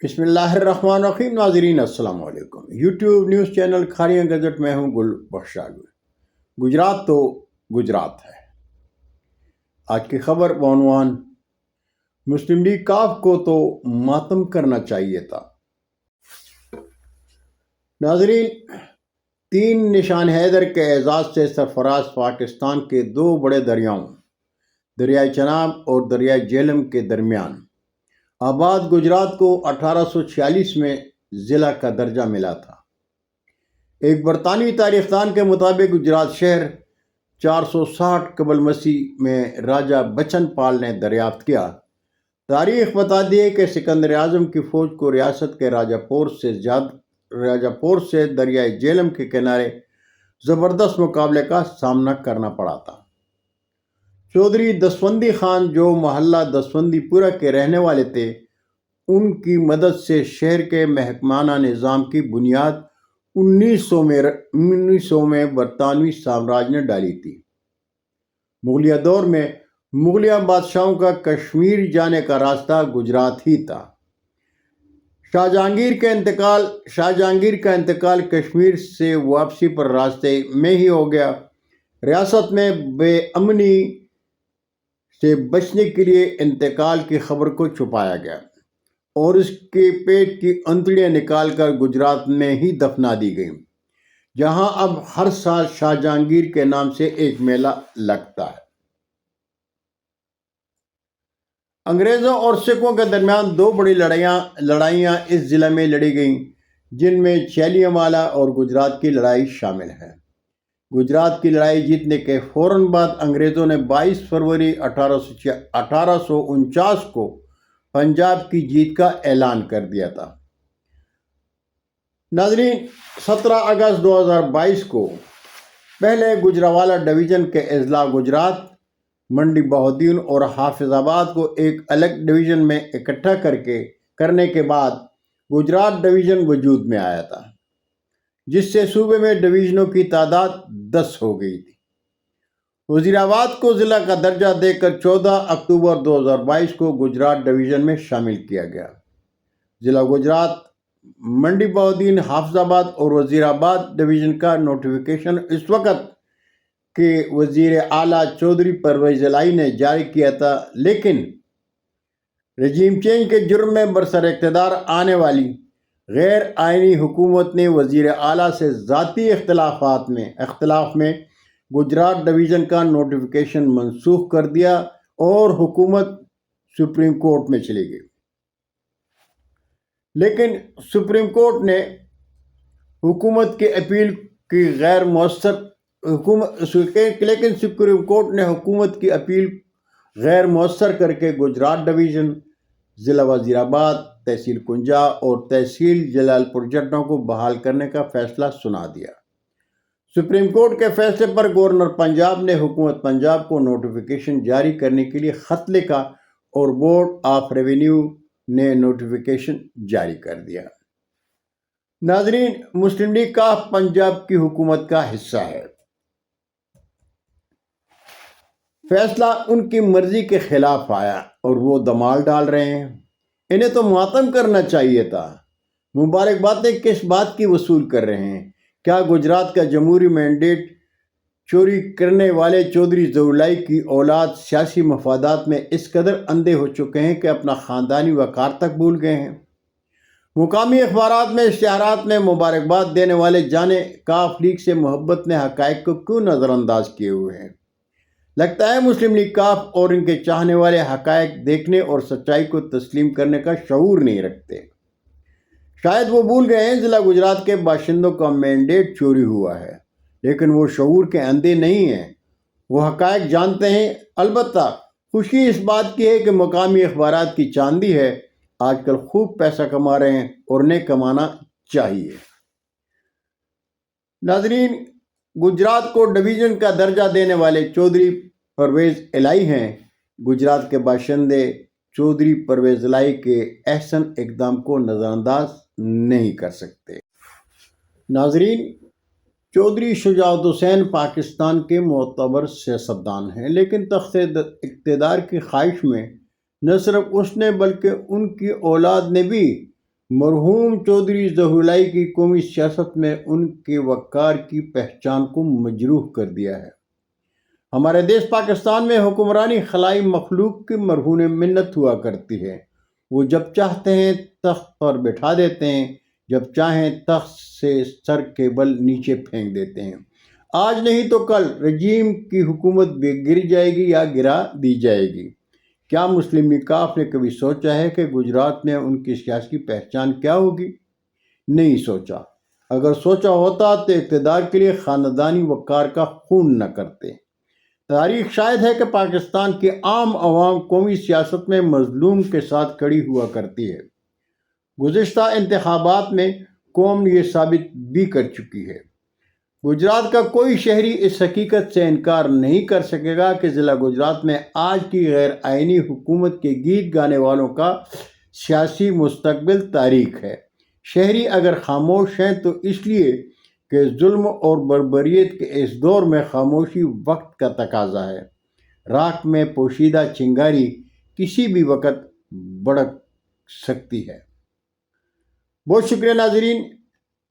بسم اللہ الرحمن الرحیم ناظرین السلام علیکم YouTube news channel Kharian gazette میں ہوں گل بخشالو۔ گجرات تو گجرات ہے۔ آج کی خبر بعنوان مسلم لیگ کاف کو تو ماتم کرنا چاہیے تھا۔ ناظرین، 3 نشان حیدر کے اعزاز سے سرفراز پاکستان کے 2 بڑے دریاؤں دریائے چناب اور دریائے جہلم کے درمیان آباد گجرات کو 1846 میں ضلع کا درجہ ملا تھا۔ ایک برطانوی تاریخ دان کے مطابق گجرات شہر 460 قبل مسیح میں راجہ بچن پال نے دریافت کیا۔ تاریخ بتاتی ہے کہ سکندر اعظم کی فوج کو ریاست کے راجہ پور سے دریائے جہلم کے کنارے زبردست مقابلے کا سامنا کرنا پڑا تھا۔ چودھری دسوندی خان جو محلہ دسوندی پورہ کے رہنے والے تھے، ان کی مدد سے شہر کے محکمانہ نظام کی بنیاد 1900 میں برطانوی سامراج نے ڈالی تھی۔ مغلیہ دور میں مغلیہ بادشاہوں کا کشمیر جانے کا راستہ گجرات ہی تھا۔ شاہ جہانگیر کا انتقال کشمیر سے واپسی پر راستے میں ہی ہو گیا۔ ریاست میں بے امنی سے بچنے کے لیے انتقال کی خبر کو چھپایا گیا اور اس کے پیٹ کی انتڑیاں نکال کر گجرات میں ہی دفنا دی گئیں، جہاں اب ہر سال شاہ جہانگیر کے نام سے ایک میلہ لگتا ہے۔ انگریزوں اور سکھوں کے درمیان 2 بڑی لڑائیاں اس ضلع میں لڑی گئیں، جن میں چھیلیاں والا اور گجرات کی لڑائی شامل ہے۔ گجرات کی لڑائی جیتنے کے فوراً بعد انگریزوں نے 22 فروری 1849 کو پنجاب کی جیت کا اعلان کر دیا تھا۔ ناظرین، 17 اگست 2022 کو پہلے گجرانوالہ ڈویژن کے اضلاع گجرات، منڈی بہودین اور حافظ آباد کو ایک الگ ڈویژن میں اکٹھا کرنے کے بعد گجرات ڈویژن وجود میں آیا تھا، جس سے صوبے میں ڈویژنوں کی تعداد 10 ہو گئی تھی۔ وزیر آباد کو ضلع کا درجہ دے کر 14 اکتوبر 2022 کو گجرات ڈویژن میں شامل کیا گیا۔ ضلع گجرات، منڈی بہودین، حافظ آباد اور وزیر آباد ڈویژن کا نوٹیفیکیشن اس وقت کے وزیر اعلیٰ چودھری پرویز الہی نے جاری کیا تھا، لیکن رجیم چینج کے جرم میں برسر اقتدار آنے والی غیر آئینی حکومت نے وزیر اعلیٰ سے ذاتی اختلاف میں گجرات ڈویژن کا نوٹیفیکیشن منسوخ کر دیا اور حکومت سپریم کورٹ میں چلی گئی۔ لیکن سپریم کورٹ نے حکومت کی اپیل غیر مؤثر کر کے گجرات ڈویژن، ضلع وزیر آباد، تحصیل کنجا اور تحصیل جلال پور جٹوں کو بحال کرنے کا فیصلہ سنا دیا۔ سپریم کورٹ کے فیصلے پر گورنر پنجاب نے حکومت پنجاب کو نوٹیفیکیشن جاری کرنے کے لیے خط لکھا اور بورڈ آف ریونیو نے نوٹیفیکیشن جاری کر دیا۔ ناظرین، مسلم لیگ کاف پنجاب کی حکومت کا حصہ ہے۔ فیصلہ ان کی مرضی کے خلاف آیا اور وہ دمال ڈال رہے ہیں۔ انہیں تو ماتم کرنا چاہیے تھا۔ مبارک باتیں کس بات کی وصول کر رہے ہیں؟ کیا گجرات کا جمہوری مینڈیٹ چوری کرنے والے چودھری ظہور کی اولاد سیاسی مفادات میں اس قدر اندھے ہو چکے ہیں کہ اپنا خاندانی وقار تک بھول گئے ہیں؟ مقامی اخبارات میں اشتہارات میں مبارکباد دینے والے جانے کاف لیگ سے محبت نے حقائق کو کیوں نظر انداز کیے ہوئے ہیں؟ لگتا ہے مسلم لیگ کاف اور ان کے چاہنے والے حقائق دیکھنے اور سچائی کو تسلیم کرنے کا شعور نہیں رکھتے۔ شاید وہ بھول گئے ہیں ضلع گجرات کے باشندوں کا مینڈیٹ چوری ہوا ہے، لیکن وہ شعور کے اندھے نہیں ہیں، وہ حقائق جانتے ہیں۔ البتہ خوشی اس بات کی ہے کہ مقامی اخبارات کی چاندی ہے، آج کل خوب پیسہ کما رہے ہیں اور انہیں کمانا چاہیے۔ ناظرین، گجرات کو ڈویژن کا درجہ دینے والے چودھری پرویز الہی ہیں۔ گجرات کے باشندے چودھری پرویز الہی کے احسن اقدام کو نظر انداز نہیں کر سکتے۔ ناظرین، چودھری شجاعت حسین پاکستان کے معتبر سیاستدان ہیں، لیکن تخت اقتدار کی خواہش میں نہ صرف اس نے بلکہ ان کی اولاد نے بھی مرحوم چودھری ظہور اللہ کی قومی سیاست میں ان کے وقار کی پہچان کو مجروح کر دیا ہے۔ ہمارے دیش پاکستان میں حکمرانی خلائی مخلوق کی مرہون منت ہوا کرتی ہے۔ وہ جب چاہتے ہیں تخت پر بٹھا دیتے ہیں، جب چاہیں تخت سے سر کے بل نیچے پھینک دیتے ہیں۔ آج نہیں تو کل رجیم کی حکومت بھی گر جائے گی یا گرا دی جائے گی۔ کیا مسلم کاف نے کبھی سوچا ہے کہ گجرات میں ان کی سیاسی پہچان کیا ہوگی؟ نہیں سوچا۔ اگر سوچا ہوتا تو اقتدار کے لیے خاندانی وقار کا خون نہ کرتے۔ تاریخ شاہد ہے کہ پاکستان کی عام عوام قومی سیاست میں مظلوم کے ساتھ کھڑی ہوا کرتی ہے۔ گزشتہ انتخابات میں قوم نے یہ ثابت بھی کر چکی ہے۔ گجرات کا کوئی شہری اس حقیقت سے انکار نہیں کر سکے گا کہ ضلع گجرات میں آج کی غیر آئینی حکومت کے گیت گانے والوں کا سیاسی مستقبل تاریک ہے۔ شہری اگر خاموش ہیں تو اس لیے کہ ظلم اور بربریت کے اس دور میں خاموشی وقت کا تقاضا ہے۔ راکھ میں پوشیدہ چنگاری کسی بھی وقت بھڑک سکتی ہے۔ بہت شکریہ ناظرین،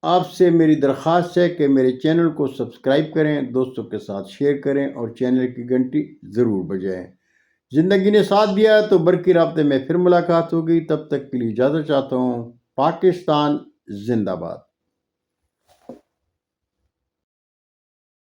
آپ سے میری درخواست ہے کہ میرے چینل کو سبسکرائب کریں، دوستوں کے ساتھ شیئر کریں اور چینل کی گھنٹی ضرور بجائیں۔ زندگی نے ساتھ دیا تو برقی رابطے میں پھر ملاقات ہوگی، تب تک کے لیے اجازت چاہتا ہوں۔ پاکستان زندہ باد۔